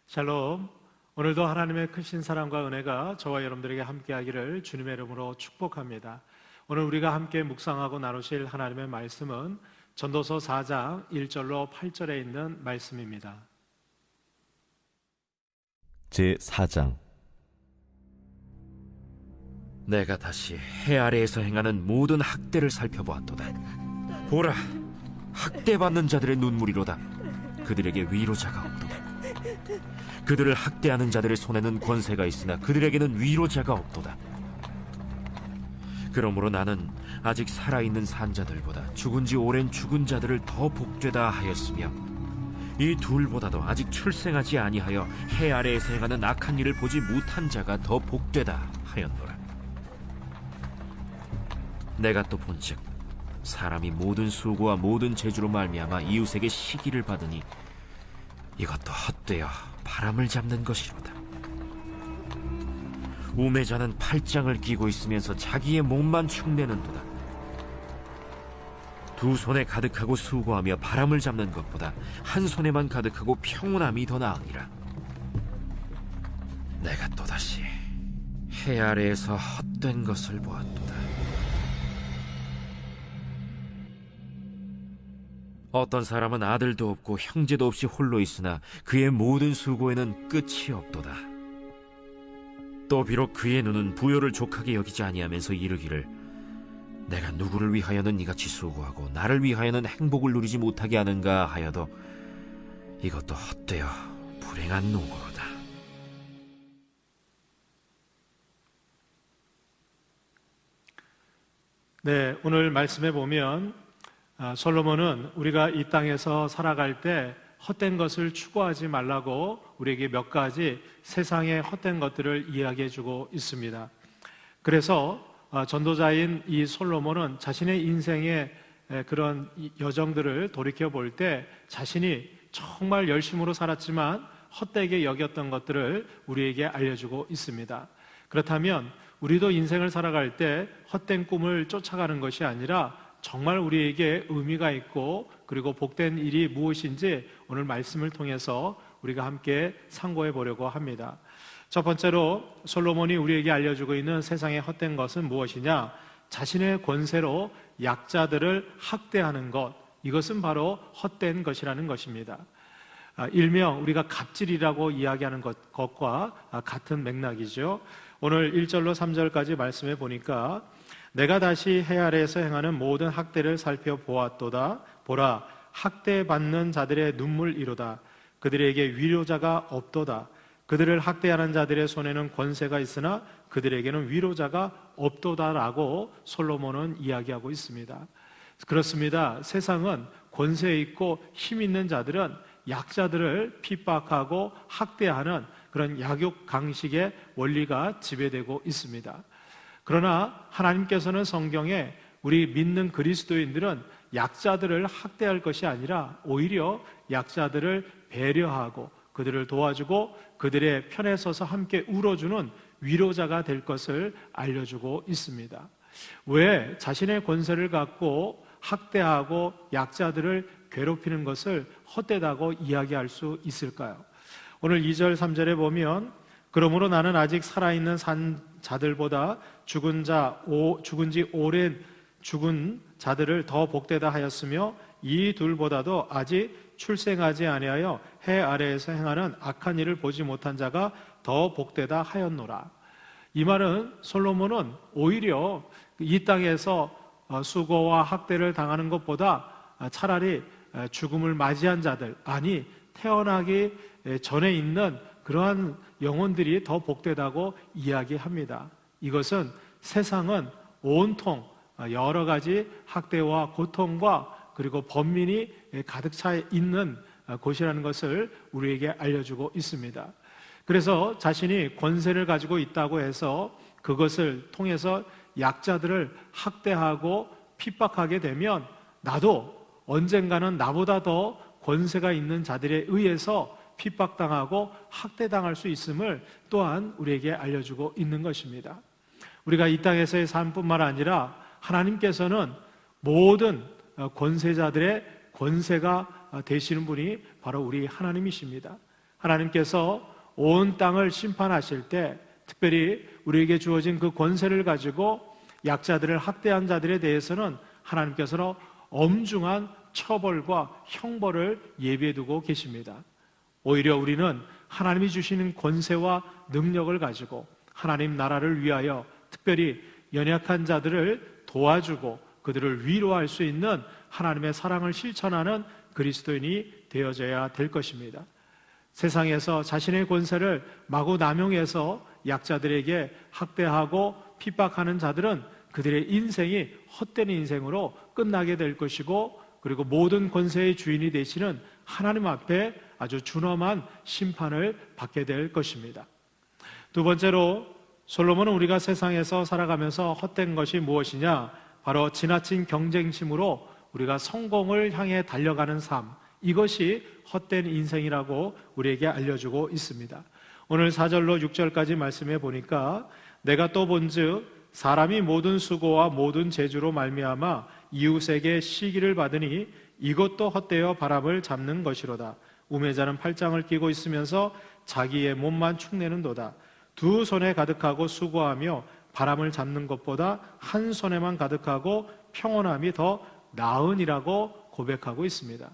샬롬. 오늘도 하나님의 크신 사랑과 은혜가 저와 여러분들에게 함께하기를 주님의 이름으로 축복합니다. 오늘 우리가 함께 묵상하고 나누실 하나님의 말씀은 전도서 4장 1절로 8절에 있는 말씀입니다. 제4장. 내가 다시 해 아래에서 행하는 모든 학대를 살펴보았도다. 보라, 학대받는 자들의 눈물이로다. 그들에게 위로자가 없도다. 그들을 학대하는 자들의 손에는 권세가 있으나 그들에게는 위로자가 없도다. 그러므로 나는 아직 살아있는 산자들보다 죽은 지 오랜 죽은 자들을 더 복되다 하였으며, 이 둘보다도 아직 출생하지 아니하여 해 아래에서 행하는 악한 일을 보지 못한 자가 더 복되다 하였노라. 내가 또 본즉 사람이 모든 수고와 모든 재주로 말미암아 이웃에게 시기를 받으니 이것도 헛되어 바람을 잡는 것이로다. 우매자는 팔짱을 끼고 있으면서 자기의 몸만 축내는도다. 두 손에 가득하고 수고하며 바람을 잡는 것보다 한 손에만 가득하고 평온함이 더 나으니라. 내가 또다시 해 아래에서 헛된 것을 보았도다. 어떤 사람은 아들도 없고 형제도 없이 홀로 있으나 그의 모든 수고에는 끝이 없도다. 또 비록 그의 눈은 부요를 족하게 여기지 아니하면서 이르기를, 내가 누구를 위하여는 이같이 수고하고 나를 위하여는 행복을 누리지 못하게 하는가 하여도 이것도 헛되어 불행한 노고로다. 네, 오늘 말씀에 보면 솔로몬은 우리가 이 땅에서 살아갈 때 헛된 것을 추구하지 말라고 우리에게 몇 가지 세상의 헛된 것들을 이야기해 주고 있습니다. 그래서 전도자인 이 솔로몬은 자신의 인생의 그런 여정들을 돌이켜 볼 때 자신이 정말 열심으로 살았지만 헛되게 여겼던 것들을 우리에게 알려주고 있습니다. 그렇다면 우리도 인생을 살아갈 때 헛된 꿈을 쫓아가는 것이 아니라 정말 우리에게 의미가 있고 그리고 복된 일이 무엇인지 오늘 말씀을 통해서 우리가 함께 상고해 보려고 합니다. 첫 번째로 솔로몬이 우리에게 알려주고 있는 세상의 헛된 것은 무엇이냐? 자신의 권세로 약자들을 학대하는 것, 이것은 바로 헛된 것이라는 것입니다. 일명 우리가 갑질이라고 이야기하는 것과 같은 맥락이죠. 오늘 1절로 3절까지 말씀해 보니까, 내가 다시 해 아래에서 행하는 모든 학대를 살펴보았도다. 보라, 학대받는 자들의 눈물이로다. 그들에게 위로자가 없도다. 그들을 학대하는 자들의 손에는 권세가 있으나 그들에게는 위로자가 없도다라고 솔로몬은 이야기하고 있습니다. 그렇습니다. 세상은 권세 있고 힘 있는 자들은 약자들을 핍박하고 학대하는 그런 약육 강식의 원리가 지배되고 있습니다. 그러나 하나님께서는 성경에 우리 믿는 그리스도인들은 약자들을 학대할 것이 아니라 오히려 약자들을 배려하고 그들을 도와주고 그들의 편에 서서 함께 울어주는 위로자가 될 것을 알려주고 있습니다. 왜 자신의 권세를 갖고 학대하고 약자들을 괴롭히는 것을 헛되다고 이야기할 수 있을까요? 오늘 2절 3절에 보면, 그러므로 나는 아직 살아있는 산자들보다 죽은 지 오랜 죽은 자들을 더 복되다 하였으며, 이 둘보다도 아직 출생하지 아니하여 해 아래에서 행하는 악한 일을 보지 못한 자가 더 복되다 하였노라. 이 말은 솔로몬은 오히려 이 땅에서 수고와 학대를 당하는 것보다 차라리 죽음을 맞이한 자들, 아니 태어나기 전에 있는 그러한 영혼들이 더 복되다고 이야기합니다. 이것은 세상은 온통 여러 가지 학대와 고통과 그리고 번민이 가득 차 있는 곳이라는 것을 우리에게 알려주고 있습니다. 그래서 자신이 권세를 가지고 있다고 해서 그것을 통해서 약자들을 학대하고 핍박하게 되면 나도 언젠가는 나보다 더 권세가 있는 자들에 의해서 핍박당하고 학대당할 수 있음을 또한 우리에게 알려주고 있는 것입니다. 우리가 이 땅에서의 삶뿐만 아니라 하나님께서는 모든 권세자들의 권세가 되시는 분이 바로 우리 하나님이십니다. 하나님께서 온 땅을 심판하실 때 특별히 우리에게 주어진 그 권세를 가지고 약자들을 학대한 자들에 대해서는 하나님께서는 엄중한 처벌과 형벌을 예비해 두고 계십니다. 오히려 우리는 하나님이 주시는 권세와 능력을 가지고 하나님 나라를 위하여 특별히 연약한 자들을 도와주고 그들을 위로할 수 있는 하나님의 사랑을 실천하는 그리스도인이 되어져야 될 것입니다. 세상에서 자신의 권세를 마구 남용해서 약자들에게 학대하고 핍박하는 자들은 그들의 인생이 헛된 인생으로 끝나게 될 것이고, 그리고 모든 권세의 주인이 되시는 하나님 앞에 아주 준엄한 심판을 받게 될 것입니다. 두 번째로 솔로몬은 우리가 세상에서 살아가면서 헛된 것이 무엇이냐? 바로 지나친 경쟁심으로 우리가 성공을 향해 달려가는 삶, 이것이 헛된 인생이라고 우리에게 알려주고 있습니다. 오늘 4절로 6절까지 말씀해 보니까 내가 또 본즉 사람이 모든 수고와 모든 재주로 말미암아 이웃에게 시기를 받으니 이것도 헛되어 바람을 잡는 것이로다. 우매자는 팔짱을 끼고 있으면서 자기의 몸만 축내는도다. 두 손에 가득하고 수고하며 바람을 잡는 것보다 한 손에만 가득하고 평온함이 더 나으니라고 고백하고 있습니다.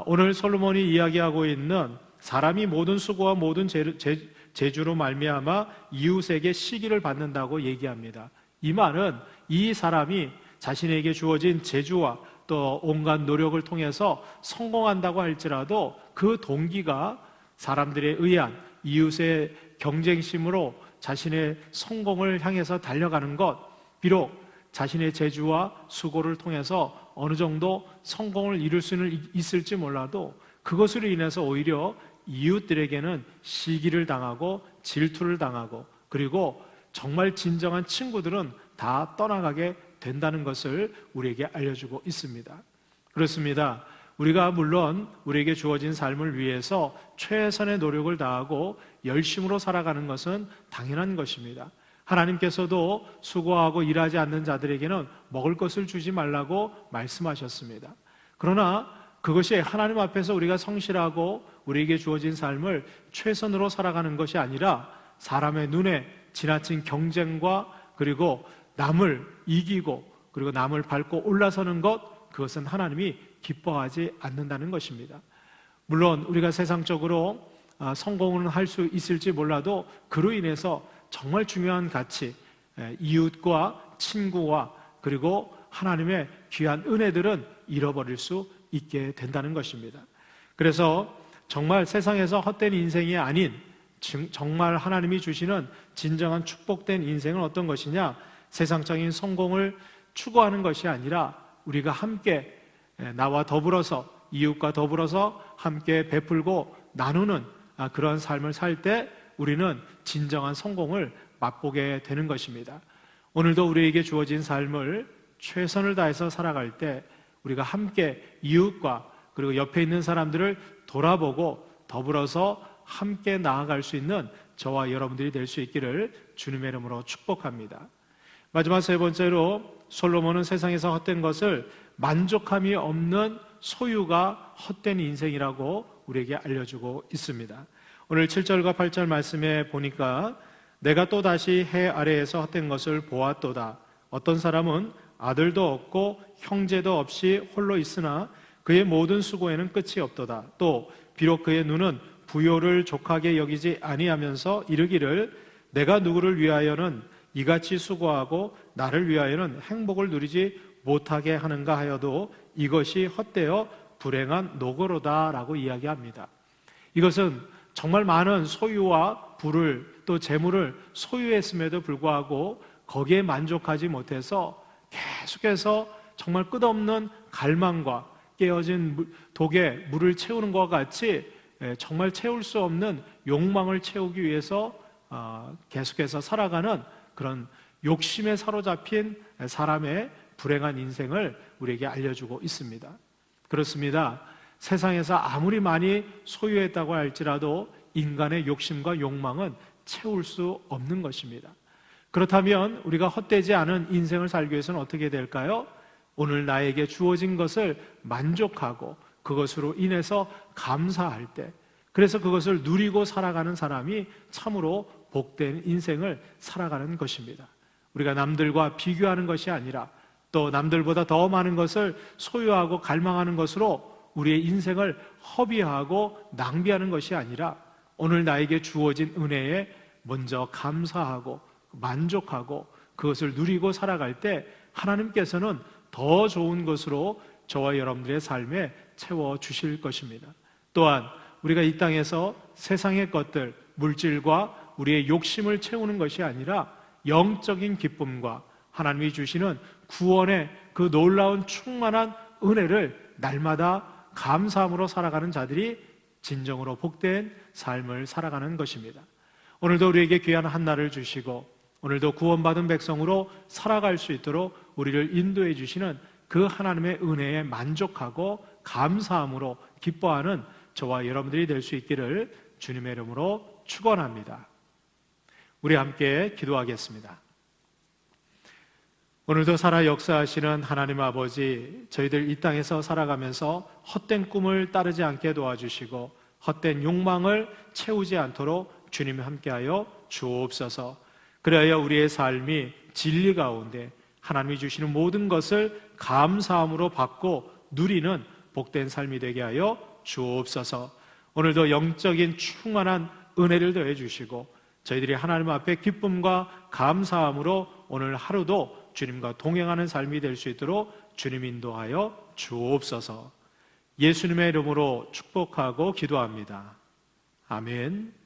오늘 솔로몬이 이야기하고 있는 사람이 모든 수고와 모든 재주로 말미암아 이웃에게 시기를 받는다고 얘기합니다. 이 말은 이 사람이 자신에게 주어진 재주와 또 온갖 노력을 통해서 성공한다고 할지라도 그 동기가 사람들에 의한 이웃의 경쟁심으로 자신의 성공을 향해서 달려가는 것, 비록 자신의 재주와 수고를 통해서 어느 정도 성공을 이룰 수는 있을지 몰라도 그것으로 인해서 오히려 이웃들에게는 시기를 당하고 질투를 당하고, 그리고 정말 진정한 친구들은 다 떠나가게 된다는 것을 우리에게 알려주고 있습니다. 그렇습니다. 우리가 물론 우리에게 주어진 삶을 위해서 최선의 노력을 다하고 열심으로 살아가는 것은 당연한 것입니다. 하나님께서도 수고하고 일하지 않는 자들에게는 먹을 것을 주지 말라고 말씀하셨습니다. 그러나 그것이 하나님 앞에서 우리가 성실하고 우리에게 주어진 삶을 최선으로 살아가는 것이 아니라 사람의 눈에 지나친 경쟁과 그리고 남을 이기고 그리고 남을 밟고 올라서는 것, 그것은 하나님이 기뻐하지 않는다는 것입니다. 물론 우리가 세상적으로 성공은 할 수 있을지 몰라도 그로 인해서 정말 중요한 가치, 이웃과 친구와 그리고 하나님의 귀한 은혜들은 잃어버릴 수 있게 된다는 것입니다. 그래서 정말 세상에서 헛된 인생이 아닌 정말 하나님이 주시는 진정한 축복된 인생은 어떤 것이냐? 세상적인 성공을 추구하는 것이 아니라 우리가 함께 나와 더불어서 이웃과 더불어서 함께 베풀고 나누는 그런 삶을 살 때 우리는 진정한 성공을 맛보게 되는 것입니다. 오늘도 우리에게 주어진 삶을 최선을 다해서 살아갈 때 우리가 함께 이웃과 그리고 옆에 있는 사람들을 돌아보고 더불어서 함께 나아갈 수 있는 저와 여러분들이 될 수 있기를 주님의 이름으로 축복합니다. 마지막 세 번째로 솔로몬은 세상에서 헛된 것을 만족함이 없는 소유가 헛된 인생이라고 우리에게 알려주고 있습니다. 오늘 7절과 8절 말씀에 보니까 내가 또 다시 해 아래에서 헛된 것을 보았도다. 어떤 사람은 아들도 없고 형제도 없이 홀로 있으나 그의 모든 수고에는 끝이 없도다. 또 비록 그의 눈은 부요를 족하게 여기지 아니하면서 이르기를 내가 누구를 위하여는 이같이 수고하고 나를 위하여는 행복을 누리지 못하게 하는가 하여도 이것이 헛되어 불행한 노고로다라고 이야기합니다. 이것은 정말 많은 소유와 부를 또 재물을 소유했음에도 불구하고 거기에 만족하지 못해서 계속해서 정말 끝없는 갈망과 깨어진 독에 물을 채우는 것과 같이 정말 채울 수 없는 욕망을 채우기 위해서 계속해서 살아가는 그런 욕심에 사로잡힌 사람의 불행한 인생을 우리에게 알려주고 있습니다. 그렇습니다. 세상에서 아무리 많이 소유했다고 할지라도 인간의 욕심과 욕망은 채울 수 없는 것입니다. 그렇다면 우리가 헛되지 않은 인생을 살기 위해서는 어떻게 될까요? 오늘 나에게 주어진 것을 만족하고 그것으로 인해서 감사할 때, 그래서 그것을 누리고 살아가는 사람이 참으로 복된 인생을 살아가는 것입니다. 우리가 남들과 비교하는 것이 아니라 또 남들보다 더 많은 것을 소유하고 갈망하는 것으로 우리의 인생을 허비하고 낭비하는 것이 아니라 오늘 나에게 주어진 은혜에 먼저 감사하고 만족하고 그것을 누리고 살아갈 때 하나님께서는 더 좋은 것으로 저와 여러분들의 삶에 채워주실 것입니다. 또한 우리가 이 땅에서 세상의 것들, 물질과 우리의 욕심을 채우는 것이 아니라 영적인 기쁨과 하나님이 주시는 구원의 그 놀라운 충만한 은혜를 날마다 감사함으로 살아가는 자들이 진정으로 복된 삶을 살아가는 것입니다. 오늘도 우리에게 귀한 한날을 주시고 오늘도 구원받은 백성으로 살아갈 수 있도록 우리를 인도해 주시는 그 하나님의 은혜에 만족하고 감사함으로 기뻐하는 저와 여러분들이 될 수 있기를 주님의 이름으로 축원합니다. 우리 함께 기도하겠습니다. 오늘도 살아 역사하시는 하나님 아버지, 저희들 이 땅에서 살아가면서 헛된 꿈을 따르지 않게 도와주시고 헛된 욕망을 채우지 않도록 주님이 함께하여 주옵소서. 그래야 우리의 삶이 진리 가운데 하나님이 주시는 모든 것을 감사함으로 받고 누리는 복된 삶이 되게 하여 주옵소서. 오늘도 영적인 충만한 은혜를 더해 주시고 저희들이 하나님 앞에 기쁨과 감사함으로 오늘 하루도 주님과 동행하는 삶이 될 수 있도록 주님 인도하여 주옵소서. 예수님의 이름으로 축복하고 기도합니다. 아멘.